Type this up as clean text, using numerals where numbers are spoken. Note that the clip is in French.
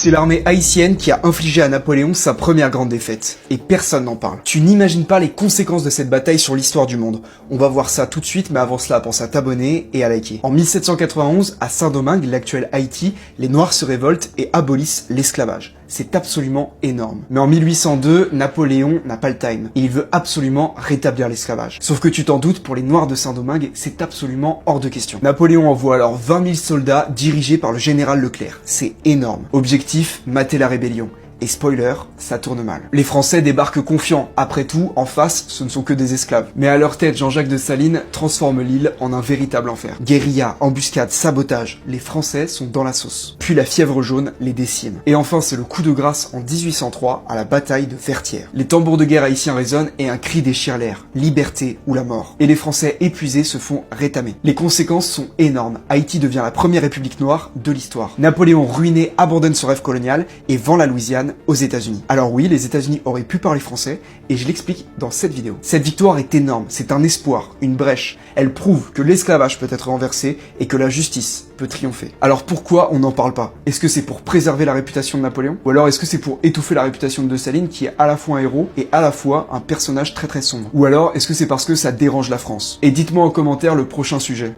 C'est l'armée haïtienne qui a infligé à Napoléon sa première grande défaite. Et personne n'en parle. Tu n'imagines pas les conséquences de cette bataille sur l'histoire du monde. On va voir ça tout de suite, mais avant cela, pense à t'abonner et à liker. En 1791, à Saint-Domingue, l'actuel Haïti, les Noirs se révoltent et abolissent l'esclavage. C'est absolument énorme. Mais en 1802, Napoléon n'a pas le time. Et il veut absolument rétablir l'esclavage. Sauf que tu t'en doutes, pour les Noirs de Saint-Domingue, c'est absolument hors de question. Napoléon envoie alors 20 000 soldats dirigés par le général Leclerc. C'est énorme. Objectif, mater la rébellion. Et spoiler, ça tourne mal. Les Français débarquent confiants. Après tout, en face, ce ne sont que des esclaves. Mais à leur tête, Jean-Jacques Dessalines transforme l'île en un véritable enfer. Guérilla, embuscade, sabotage. Les Français sont dans la sauce. Puis la fièvre jaune les décime. Et enfin, c'est le coup de grâce en 1803 à la bataille de Vertières. Les tambours de guerre haïtiens résonnent et un cri déchire l'air. Liberté ou la mort. Et les Français épuisés se font rétamer. Les conséquences sont énormes. Haïti devient la première république noire de l'histoire. Napoléon ruiné abandonne son rêve colonial et vend la Louisiane aux États-Unis. Alors oui, les États-Unis auraient pu parler français, et je l'explique dans cette vidéo. Cette victoire est énorme, c'est un espoir, une brèche. Elle prouve que l'esclavage peut être renversé et que la justice peut triompher. Alors pourquoi on n'en parle pas? Est-ce que c'est pour préserver la réputation de Napoléon? Ou alors est-ce que c'est pour étouffer la réputation de Dessalines, qui est à la fois un héros et à la fois un personnage très sombre? Ou alors est-ce que c'est parce que ça dérange la France? Et dites-moi en commentaire le prochain sujet.